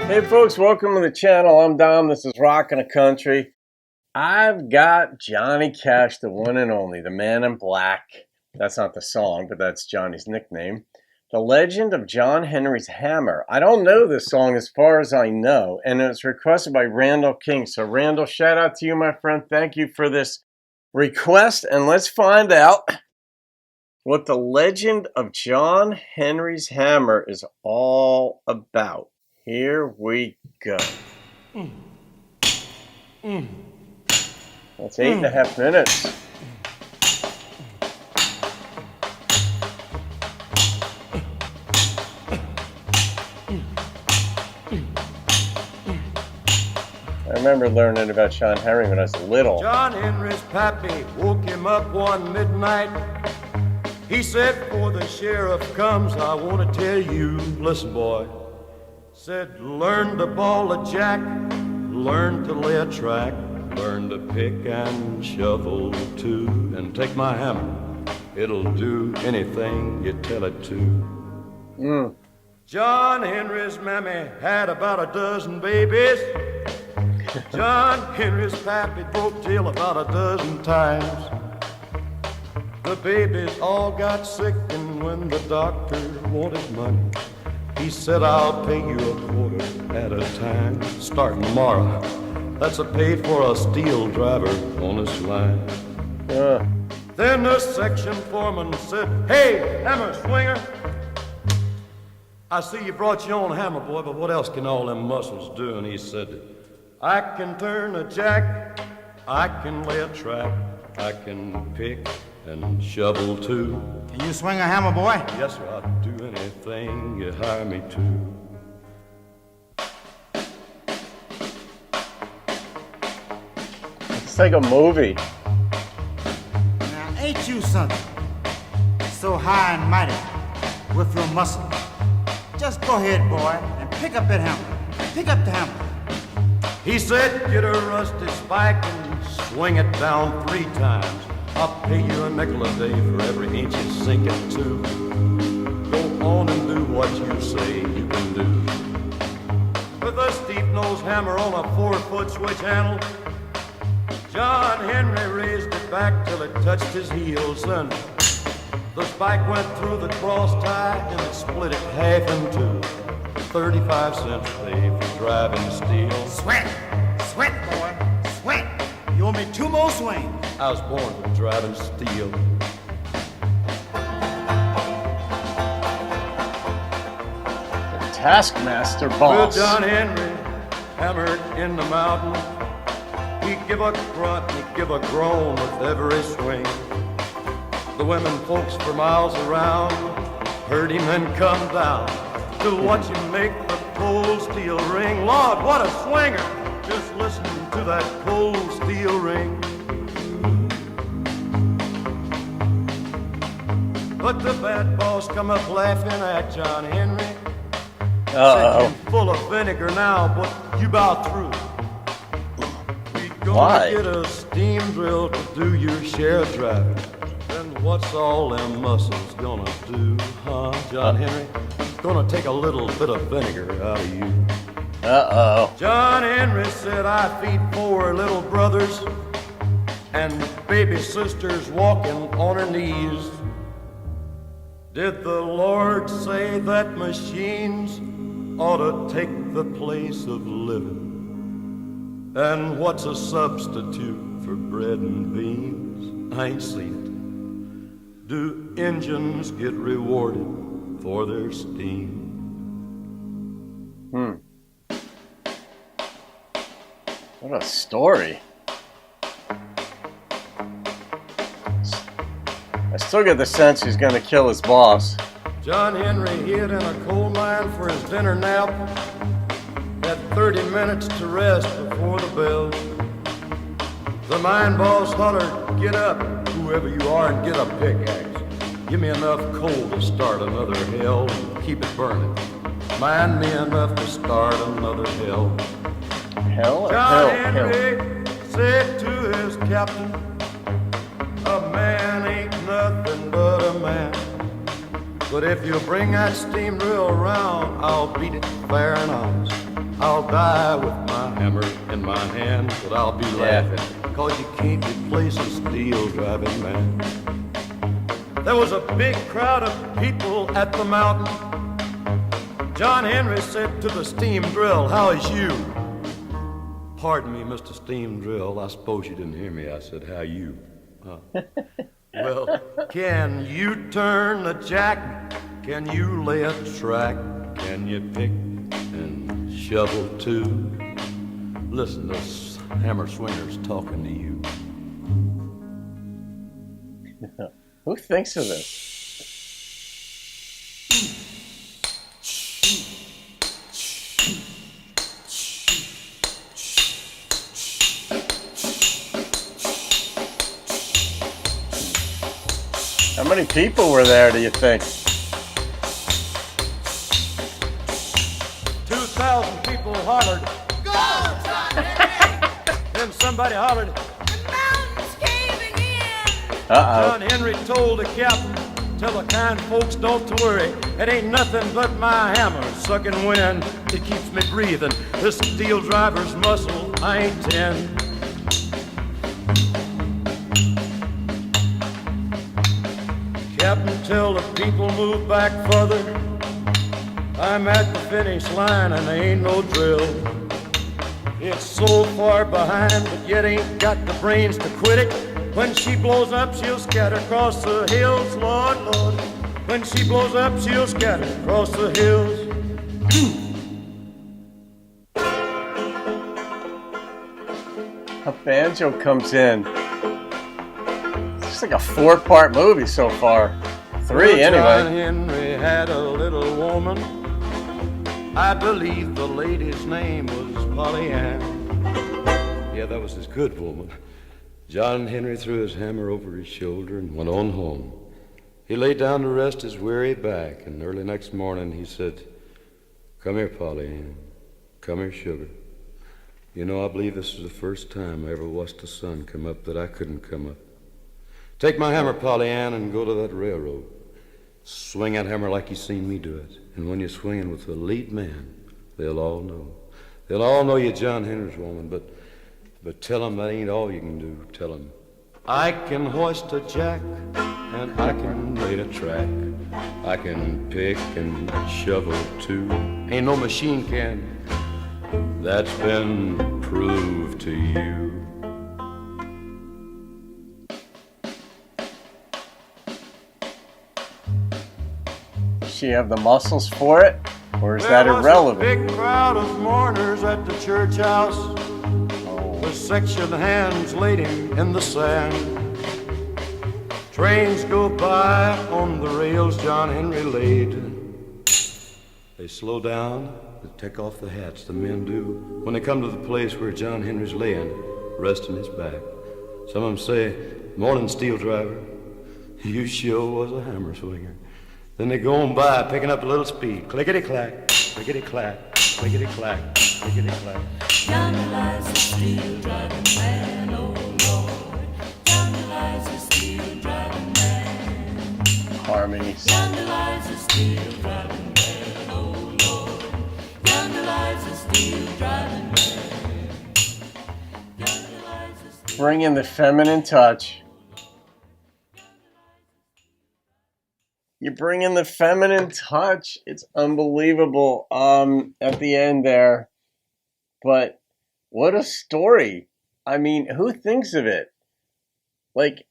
Hey folks, welcome to the channel. I'm Dom. This is Rockin' a Country. I've got Johnny Cash, the one and only, the man in black. That's not the song, but that's Johnny's nickname. The Legend of John Henry's Hammer. I don't know this song as far as I know, and it was requested by Randall King. So Randall, shout out to you, my friend. Thank you for this request, and let's find out what the Legend of John Henry's Hammer is all about. Here we go. That's 8.5 minutes. I remember learning about John Henry when I was little. John Henry's pappy woke him up one midnight. He said, before the sheriff comes, I want to tell you, listen, boy. Said, learn to ball a jack, learn to lay a track, learn to pick and shovel too, and take my hammer, it'll do anything you tell it to. John Henry's mammy had about a dozen babies. John Henry's pappy broke jail about a dozen times. The babies all got sick, and when the doctor wanted money, he said, I'll pay you a quarter at a time, starting tomorrow. That's a pay for a steel driver on this line. Then the section foreman said, hey, hammer swinger, I see you brought your own hammer, boy, but what else can all them muscles do? And he said, I can turn a jack, I can lay a trap, I can pick and shovel too. Can you swing a hammer, boy? Yes, sir, I'll do anything you hire me to. It's like a movie. Now, ain't you something? So high and mighty with your muscle. Just go ahead, boy, and pick up that hammer. Pick up the hammer. He said, get a rusty spike and swing it down 3 times. I'll pay you a nickel a day for every inch you sink it to. Go on and do what you say you can do. With a steep-nosed hammer on a 4-foot switch handle, John Henry raised it back till it touched his heels. Then the spike went through the cross tie and it split it half in two. 35 cents pay for driving steel. Sweat, sweat, boy, sweat. You owe me 2 more swings. I was born for driving steel. The Taskmaster Well, boss. John Henry hammered in the mountain. He'd give a grunt, he'd give a groan with every swing. The women folks for miles around heard him and come down to watch him make the cold steel ring. Lord, what a swinger! Just listen to that cold steel ring. But the bad boss come up laughing at John Henry. Said, you're full of vinegar now, but you about through. We gonna get a steam drill to do your share of driving. Then what's all them muscles gonna do, huh, John Henry? Gonna take a little bit of vinegar out of you. John Henry said, I feed 4 little brothers and baby sisters walking on her knees. Did the Lord say that machines ought to take the place of living? And what's a substitute for bread and beans? I ain't seen it. Do engines get rewarded for their steam? What a story. I still get the sense he's going to kill his boss. John Henry hid in a coal mine for his dinner nap. Had 30 minutes to rest before the bell. The mine boss hollered, get up, whoever you are, and get a pickaxe. Give me enough coal to start another hell and keep it burning. Mine me enough to start another hell. Hell or John hell? Henry said to his captain, a man ain't nothing but a man. But if you bring that steam drill around, I'll beat it fair and honest. I'll die with my hammer in my hand, but I'll be laughing, 'cause you can't replace a steel driving man. There was a big crowd of people at the mountain. John Henry said to the steam drill, "How is you?" "Pardon me, Mr. Steam Drill, I suppose you didn't hear me. I said, how you?" Well, can you turn a jack? Can you lay a track? Can you pick and shovel too? Listen, those hammer swingers talking to you. Who thinks of this? How many people were there, do you think? 2,000 people hollered, "Go, John Henry!" Then somebody hollered, "The mountain's caving in!" John Henry told the captain, "Tell the kind folks don't to worry. It ain't nothing but my hammer sucking wind. It keeps me breathing. This steel driver's muscle, I ain't 10. Captain, tell the people move back further. I'm at the finish line and there ain't no drill. It's so far behind, but yet ain't got the brains to quit it. When she blows up, she'll scatter across the hills, Lord, Lord. When she blows up, she'll scatter across the hills." A banjo comes in. It's like a 4-part movie so far. 3 anyway. John Henry had a little woman. I believe the lady's name was Polly Ann. Yeah, that was his good woman. John Henry threw his hammer over his shoulder and went on home. He lay down to rest his weary back, and early next morning he said, "Come here, Polly Ann. Come here, sugar. You know, I believe this is the first time I ever watched the sun come up that I couldn't come up. Take my hammer, Polly Ann, and go to that railroad. Swing that hammer like you seen me do it. And when you're swinging with the lead man, they'll all know. They'll all know you're John Henry's woman, but tell them that ain't all you can do. Tell them, I can hoist a jack, and I can lay a track. I can pick and shovel too. Ain't no machine can. That's been proved to you." Does she have the muscles for it? Or is that irrelevant? There was a big crowd of mourners at the church house. The section hands laid him in the sand. Trains go by on the rails John Henry laid. They slow down, they take off the hats, the men do, when they come to the place where John Henry's laying, resting his back. Some of them say, "Morning, steel driver. You sure was a hammer swinger." Then they go on by, picking up a little speed. Clickety-clack, clickety-clack, clickety-clack, clickety-clack. Yonder lies the steel driving man, oh Lord. Yonder lies the steel driving man. Harmonies. Yonder lies the steel driving man, oh Lord. Yonder lies the steel driving man. Yonder lies the steel. Bring in the feminine touch. You bring in the feminine touch. It's unbelievable at the end there. But what a story. I mean, who thinks of it? Like,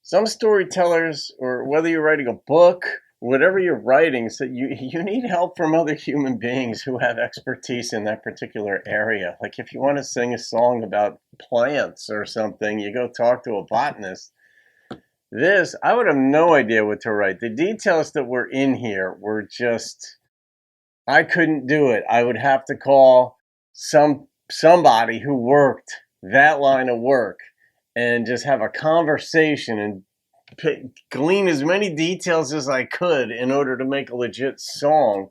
some storytellers, or whether you're writing a book, whatever you're writing, so you need help from other human beings who have expertise in that particular area. Like, if you want to sing a song about plants or something, you go talk to a botanist. This, I would have no idea what to write. The details that were in here were just, I couldn't do it. I would have to call somebody who worked that line of work and just have a conversation and glean as many details as I could in order to make a legit song.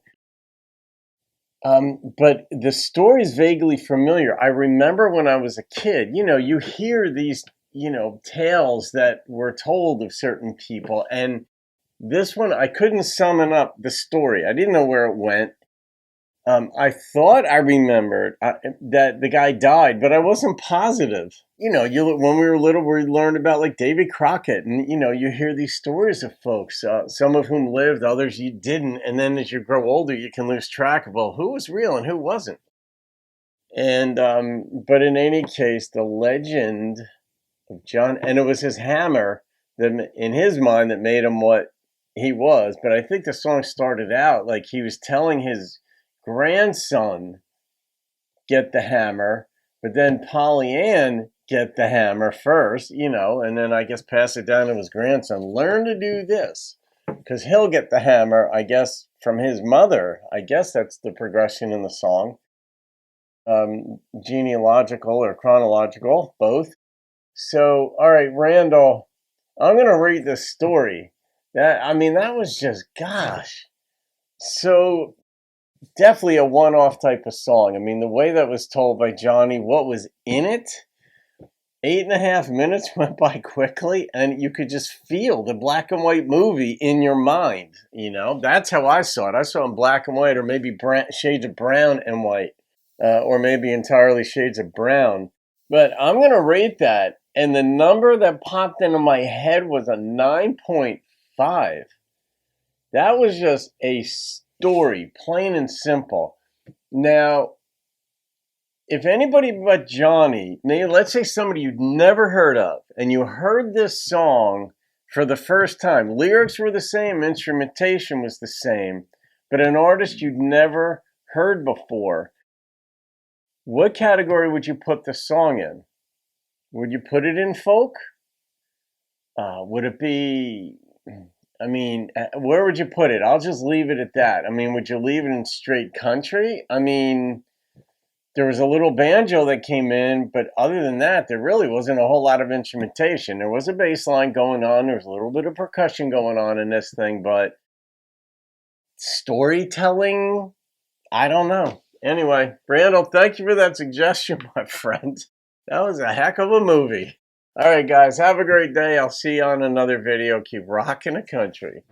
But the story's vaguely familiar. I remember when I was a kid, you hear these tales that were told of certain people. And this one, I couldn't summon up the story. I didn't know where it went. I thought I remembered that the guy died, but I wasn't positive. When we were little, we learned about like Davy Crockett, and you hear these stories of folks, some of whom lived, others you didn't, and then as you grow older, you can lose track of who was real and who wasn't. And but in any case, the legend of John, and it was his hammer that, in his mind, that made him what he was. But I think the song started out like he was telling his grandson, get the hammer, but then Polly Ann, get the hammer first, and then I guess pass it down to his grandson. Learn to do this, because he'll get the hammer, I guess, from his mother. I guess that's the progression in the song. Genealogical or chronological, both. So, all right, Randall, I'm going to read this story. That was just, gosh, so definitely a one-off type of song. I mean, the way that was told by Johnny, what was in it, 8.5 minutes went by quickly, and you could just feel the black and white movie in your mind. That's how I saw it. I saw it in black and white, or maybe shades of brown and white, or maybe entirely shades of brown. But I'm going to rate that, and the number that popped into my head was a 9.5. That was just a story, plain and simple. Now, if anybody but Johnny, maybe let's say somebody you'd never heard of, and you heard this song for the first time, lyrics were the same, instrumentation was the same, but an artist you'd never heard before, what category would you put the song in? Would you put it in folk? Would it be, where would you put it? I'll just leave it at that. Would you leave it in straight country? There was a little banjo that came in, but other than that, there really wasn't a whole lot of instrumentation. There was a bass line going on. There was a little bit of percussion going on in this thing, but storytelling, I don't know. Anyway, Randall, thank you for that suggestion, my friend. That was a heck of a movie. All right, guys, have a great day. I'll see you on another video. Keep rocking the country.